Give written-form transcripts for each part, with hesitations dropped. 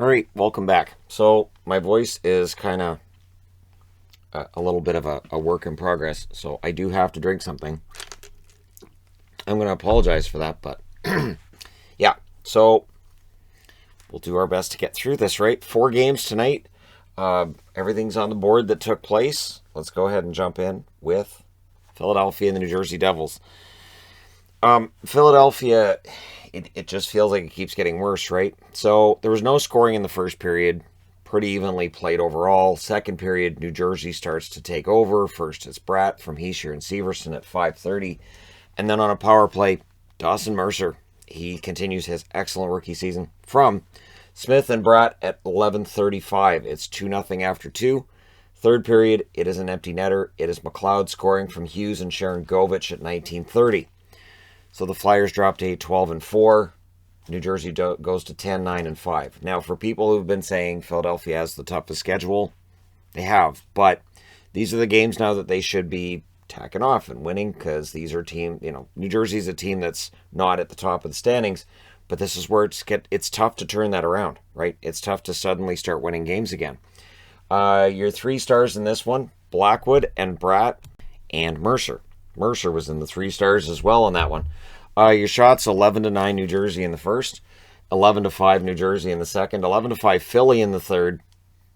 All right, welcome back. So my voice is kind of a little bit of a work in progress, so I do have to drink something. I'm going to apologize for that, but yeah, so we'll do our best to get through this, right? 4 games tonight. Everything's on the board that took place. Let's go ahead and jump in with Philadelphia and the New Jersey Devils. Philadelphia, it just feels like it keeps getting worse, right? So there was no scoring in the first period. Pretty evenly played overall. Second period, New Jersey starts to take over. First it's Bratt from Hischier and Severson at 5:30. And then on a power play, Dawson Mercer. He continues his excellent rookie season from Smith and Bratt at 11:35. It's 2-0 after 2. Third period, it is an empty netter. It is McLeod scoring from Hughes and Sharon Govich at 19:30. So the Flyers drop to 8-12-4. New Jersey goes to 10-9-5. Now, for people who've been saying Philadelphia has the toughest schedule, they have. But these are the games now that they should be tacking off and winning, because these are New Jersey's a team that's not at the top of the standings, but this is where it's tough to turn that around, right? It's tough to suddenly start winning games again. Your 3 stars in this one, Blackwood and Bratt and Mercer. Mercer was in the 3 stars as well on that one. Your shots, 11-9 New Jersey in the first, 11-5 New Jersey in the second, 11-5 Philly in the third.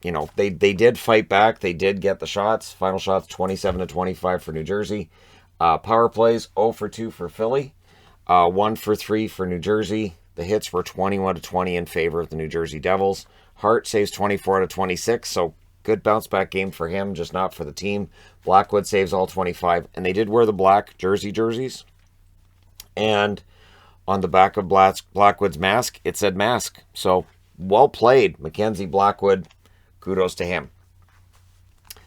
They did fight back. They did get the shots. Final shots, 27-25 for New Jersey. Power plays, 0-2 for Philly, 1-3 for New Jersey. The hits were 21-20 in favor of the New Jersey Devils. Hart saves 24-26, so good bounce back game for him, just not for the team. Blackwood saves all 25, and they did wear the black jerseys. And on the back of Blackwood's mask, it said mask. So, well played, Mackenzie Blackwood. Kudos to him.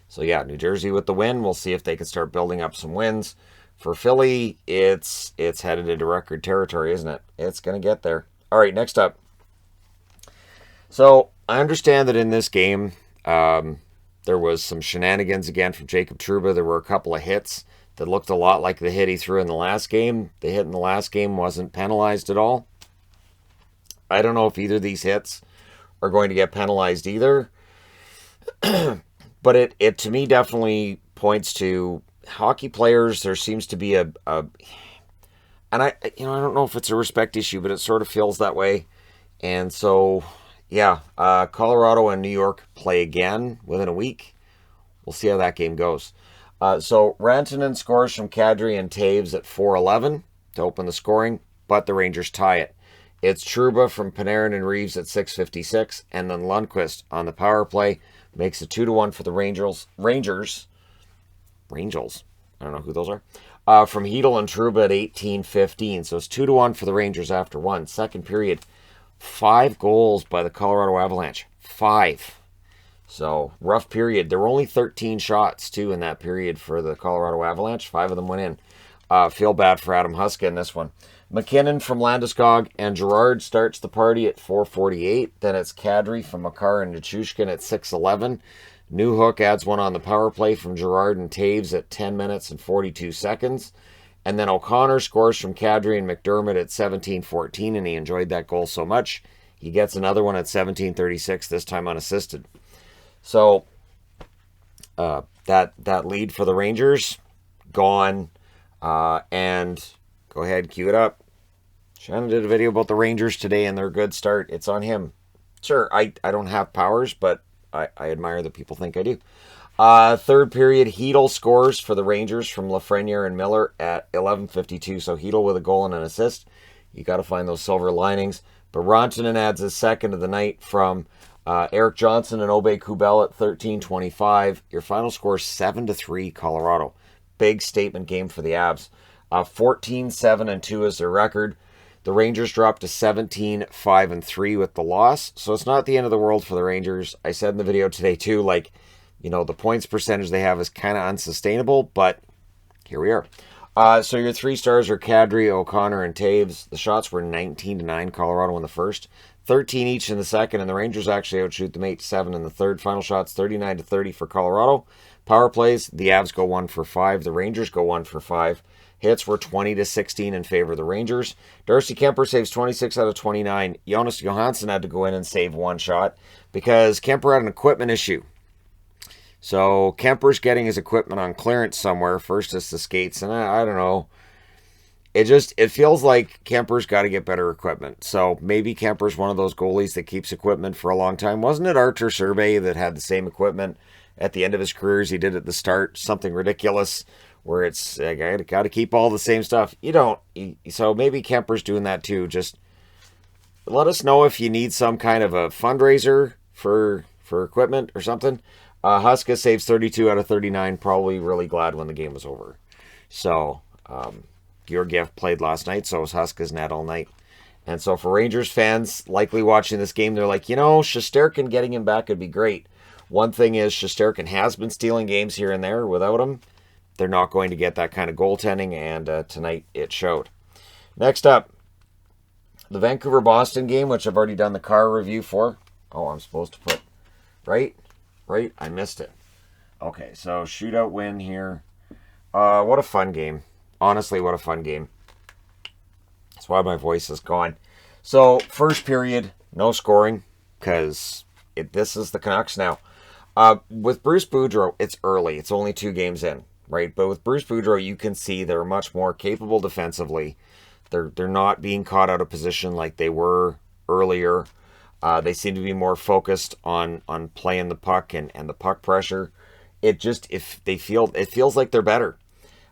So, yeah, New Jersey with the win. We'll see if they can start building up some wins. For Philly, it's headed into record territory, isn't it? It's going to get there. All right, next up. So, I understand that in this game, there was some shenanigans again from Jacob Trouba. There were a couple of hits that looked a lot like the hit he threw in the last game. The hit in the last game wasn't penalized at all. I don't know if either of these hits are going to get penalized either. But it to me definitely points to hockey players. There seems to be and I don't know if it's a respect issue, but it sort of feels that way. And so, yeah, Colorado and New York play again within a week. We'll see how that game goes. So Rantanen scores from Kadri and Taves at 4:11 to open the scoring, but the Rangers tie it. It's Trouba from Panarin and Reeves at 6:56, and then Lundqvist on the power play makes it 2-1 for the Rangers. I don't know who those are. From Hedel and Trouba at 18:15, so it's 2-1 for the Rangers after 1. Second period, 5 goals by the Colorado Avalanche. 5. So, rough period. There were only 13 shots, too, in that period for the Colorado Avalanche. 5 of them went in. Feel bad for Adam Huska in this one. McKinnon from Landeskog and Girard starts the party at 4:48. Then it's Kadri from Makar and Nichushkin at 6:11. Newhook adds one on the power play from Girard and Taves at 10 minutes and 42 seconds. And then O'Connor scores from Kadri and McDermott at 17:14, and he enjoyed that goal so much. He gets another one at 17:36, this time unassisted. So, that lead for the Rangers, gone. And go ahead, cue it up. Shannon did a video about the Rangers today and their good start. It's on him. Sure, I don't have powers, but I admire that people think I do. Third period, Hedel scores for the Rangers from Lafreniere and Miller at 11:52. So Hedel with a goal and an assist. You got to find those silver linings. But Rantanen adds his second of the night from Eric Johnson and Obey Kubel at 13:25. Your final score 7-3 Colorado. Big statement game for the Avs. 14-7-2 is their record. The Rangers dropped to 17-5-3 with the loss. So it's not the end of the world for the Rangers. I said in the video today too, the points percentage they have is kind of unsustainable, but here we are. So your 3 stars are Kadri, O'Connor, and Taves. The shots were 19-9 Colorado in the first, 13 each in the second, and the Rangers actually outshoot them 8-7 in the third. Final shots 39-30 for Colorado. Power plays, the Avs go 1 for 5, the Rangers go 1 for 5, Hits were 20-16 in favor of the Rangers. Darcy Kemper saves 26 out of 29. Jonas Johansson had to go in and save one shot because Kemper had an equipment issue. So Kemper's getting his equipment on clearance somewhere. First it's the skates, and I don't know. It feels like Kemper's got to get better equipment. So maybe Kemper's one of those goalies that keeps equipment for a long time. Wasn't it Artur Survey that had the same equipment at the end of his career as he did at the start? Something ridiculous where it's, I got to keep all the same stuff. You don't. So maybe Kemper's doing that too. Just let us know if you need some kind of a fundraiser for equipment or something. Huska saves 32 out of 39. Probably really glad when the game was over. So, Georgiev played last night, so was Huska's net all night. And so for Rangers fans likely watching this game, they're like, Shesterkin getting him back would be great. One thing is Shesterkin has been stealing games here and there. Without him, they're not going to get that kind of goaltending, and tonight it showed. Next up, the Vancouver-Boston game, which I've already done the car review for. Oh, I'm supposed to put, right? I missed it. Okay, so shootout win here. What a fun game. Honestly, what a fun game. That's why my voice is gone. So, first period, no scoring, because this is the Canucks now. With Bruce Boudreau, it's early. It's only 2 games in, right? But with Bruce Boudreau, you can see they're much more capable defensively. They're not being caught out of position like they were earlier. They seem to be more focused on playing the puck and the puck pressure. It feels like they're better.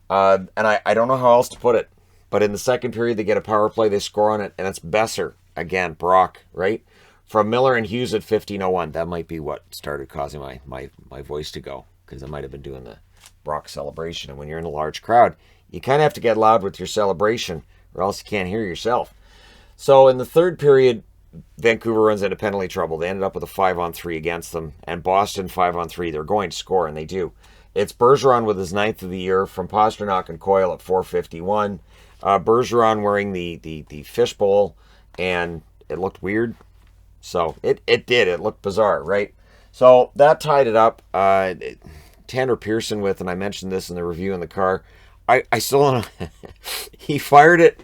And I don't know how else to put it, but in the second period, they get a power play, they score on it, and it's Besser. Again, Brock, right? From Miller and Hughes at 15:01. That might be what started causing my voice to go, because I might have been doing the Brock celebration. And when you're in a large crowd, you kind of have to get loud with your celebration, or else you can't hear yourself. So in the third period, Vancouver runs into penalty trouble. They ended up with a 5-on-3 against them, and Boston 5-on-3. They're going to score, and they do. It's Bergeron with his 9th of the year from Pastrnak and Coyle at 4:51. Bergeron wearing the fishbowl, and it looked weird. So it did. It looked bizarre, right? So that tied it up. Tanner Pearson with, and I mentioned this in the review in the car, I still don't know. He fired it.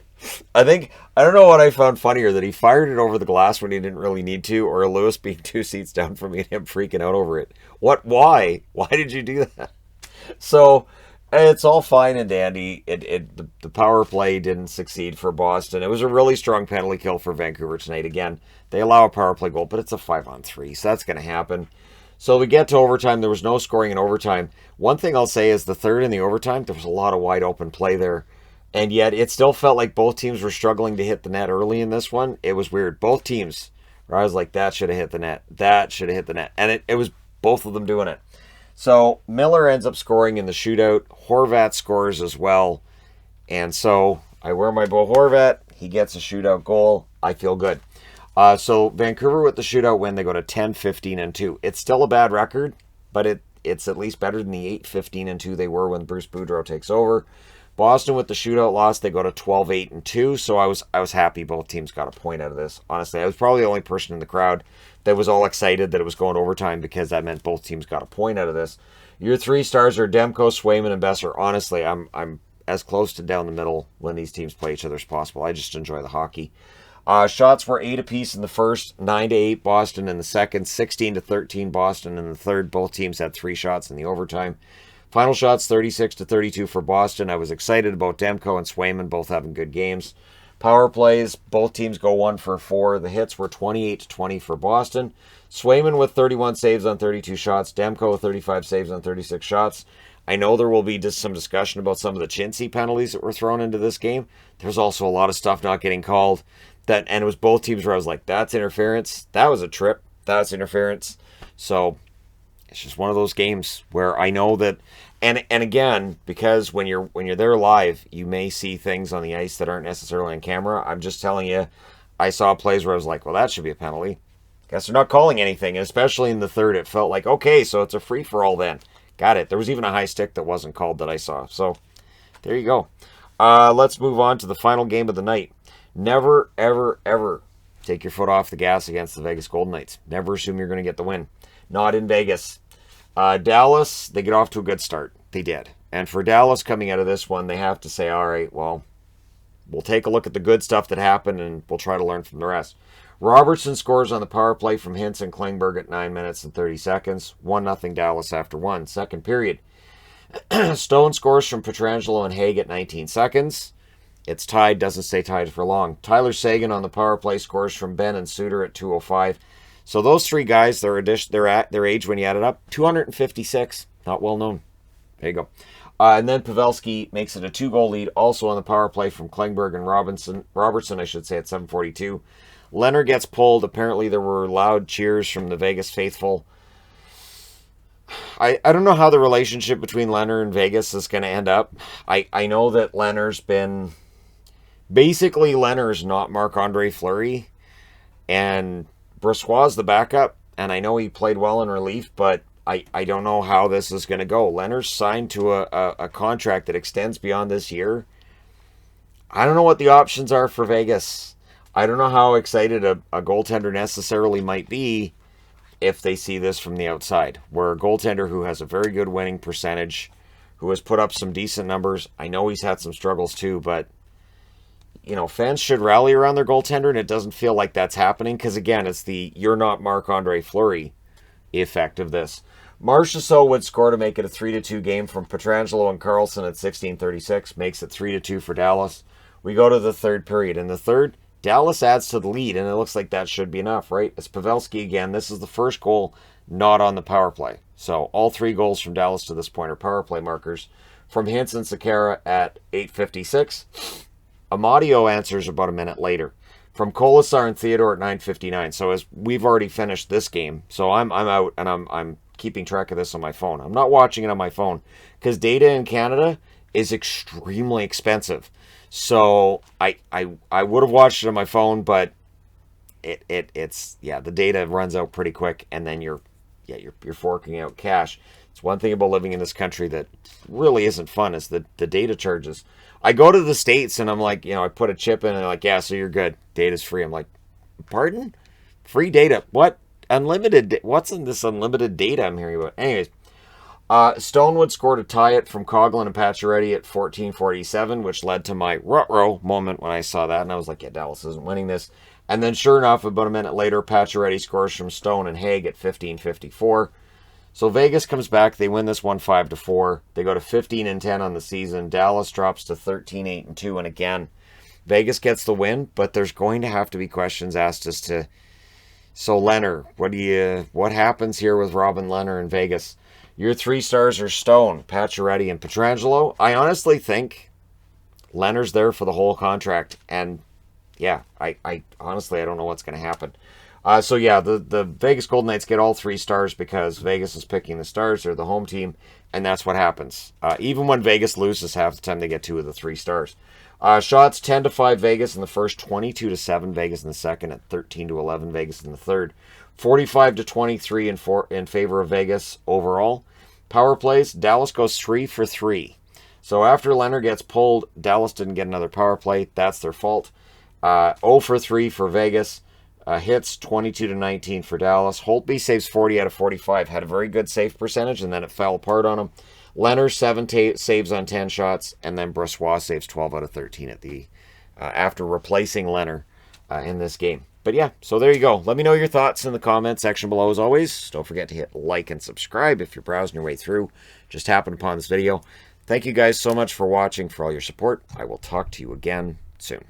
I don't know what I found funnier, that he fired it over the glass when he didn't really need to, or Lewis being 2 seats down from me and him freaking out over it. Why? Why did you do that? So it's all fine and dandy. The power play didn't succeed for Boston. It was a really strong penalty kill for Vancouver tonight. Again, they allow a power play goal, but it's a 5-on-3, so that's going to happen. So we get to overtime. There was no scoring in overtime. One thing I'll say is the third and the overtime, there was a lot of wide open play there. And yet it still felt like both teams were struggling to hit the net early in this one. It was weird. Both teams, where I was like, that should have hit the net. That should have hit the net. And it was both of them doing it. So Miller ends up scoring in the shootout. Horvat scores as well. And so I wear my Bo Horvat. He gets a shootout goal. I feel good. So Vancouver with the shootout win, they go to 10-15-2. It's still a bad record, but it's at least better than the 8-15-2 they were when Bruce Boudreau takes over. Boston with the shootout loss, they go to 12-8-2. So I was happy both teams got a point out of this. Honestly, I was probably the only person in the crowd that was all excited that it was going overtime, because that meant both teams got a point out of this. Your 3 stars are Demko, Swayman, and Besser. Honestly, I'm as close to down the middle when these teams play each other as possible. I just enjoy the hockey. Shots were 8 apiece in the first, 9-8 Boston in the second, 16-13 Boston in the third. Both teams had 3 shots in the overtime. Final shots 36-32 for Boston. I was excited about Demko and Swayman both having good games. Power plays, both teams go 1 for 4. The hits were 28-20 for Boston. Swayman with 31 saves on 32 shots. Demko with 35 saves on 36 shots. I know there will be just some discussion about some of the chintzy penalties that were thrown into this game. There's also a lot of stuff not getting called. And it was both teams where I was like, that's interference. That was a trip. That's interference. So it's just one of those games where I know that, and again, because when you're there live, you may see things on the ice that aren't necessarily on camera. I'm just telling you, I saw plays where I was like, well, that should be a penalty. Guess they're not calling anything, and especially in the third, it felt like, okay, so it's a free-for-all then. Got it. There was even a high stick that wasn't called that I saw. So there you go. Let's move on to the final game of the night. Never, ever, ever take your foot off the gas against the Vegas Golden Knights. Never assume you're going to get the win. Not in Vegas. Dallas, they get off to a good start. They did. And for Dallas coming out of this one, they have to say, all right, well, we'll take a look at the good stuff that happened and we'll try to learn from the rest. Robertson scores on the power play from Hintz and Klingberg at 9 minutes and 30 seconds. 1-0 Dallas after 1. Second period. Stone scores from Pietrangelo and Haig at 19 seconds. It's tied, doesn't stay tied for long. Tyler Seguin on the power play scores from Ben and Suter at 2:05. So those three guys, they're at their age when you add it up, 256. Not well known. There you go. And then Pavelski makes it a 2-goal lead, also on the power play from Klingberg and Robertson, I should say, at 7:42. Leonard gets pulled. Apparently there were loud cheers from the Vegas faithful. I don't know how the relationship between Leonard and Vegas is going to end up. I know that Leonard's been... Basically, Leonard's not Marc-Andre Fleury, and Brossoit's the backup, and I know he played well in relief, but I don't know how this is going to go. Leonard's signed to a contract that extends beyond this year. I don't know what the options are for Vegas. I don't know how excited a goaltender necessarily might be if they see this from the outside, where a goaltender who has a very good winning percentage, who has put up some decent numbers. I know he's had some struggles too, but you know, fans should rally around their goaltender, and it doesn't feel like that's happening because, again, it's the you're not Marc-Andre Fleury effect of this. Marchessault would score to make it a 3-2 game from Pietrangelo and Carlson at 16:36, makes it 3-2 for Dallas. We go to the third period. In the third, Dallas adds to the lead, and it looks like that should be enough, right? It's Pavelski again. This is the first goal not on the power play. So all 3 goals from Dallas to this point are power play markers. From Hintz and Sekera at 8:56. Amadio answers about a minute later. From Kolasar and Theodore at 9:59. So as we've already finished this game, so I'm out and I'm keeping track of this on my phone. I'm not watching it on my phone because data in Canada is extremely expensive. So I would have watched it on my phone, but it's the data runs out pretty quick, and then you're forking out cash. It's one thing about living in this country that really isn't fun is the data charges. I go to the States and I'm like, I put a chip in and they're like, yeah, so you're good. Data's free. I'm like, pardon? Free data? What? Unlimited? What's in this unlimited data I'm hearing about? Anyways, Stone would score to tie it from Coughlin and Pacioretty at 14:47, which led to my ruh-roh moment when I saw that. And I was like, yeah, Dallas isn't winning this. And then sure enough, about a minute later, Pacioretty scores from Stone and Haig at 15:54. So Vegas comes back. They win this one 5-4. They go to 15-10 on the season. Dallas drops to 13-8-2. And again, Vegas gets the win, but there's going to have to be questions asked as to, so Leonard, what happens here with Robin Leonard in Vegas? Your 3 stars are Stone, Pacioretty, and Pietrangelo. I honestly think Leonard's there for the whole contract. And yeah, I honestly, I don't know what's going to happen. So yeah, the Vegas Golden Knights get all 3 stars because Vegas is picking the stars. They're the home team, and that's what happens. Even when Vegas loses, half the time they get 2 of the 3 stars. Shots 10-5 Vegas in the first, 22-7 Vegas in the second, and 13-11 Vegas in the third. 45-23 in favor of Vegas overall. Power plays, Dallas goes 3 for 3. So after Leonard gets pulled, Dallas didn't get another power play. That's their fault. 0 for 3 for Vegas. Hits 22-19 for Dallas. Holtby saves 40 out of 45. Had a very good save percentage, and then it fell apart on him. Leonard 7 saves on 10 shots, and then Brossoit saves 12 out of 13 at the after replacing Leonard in this game. But yeah, so there you go. Let me know your thoughts in the comment section below as always. Don't forget to hit like and subscribe if you're browsing your way through. Just happened upon this video. Thank you guys so much for watching, for all your support. I will talk to you again soon.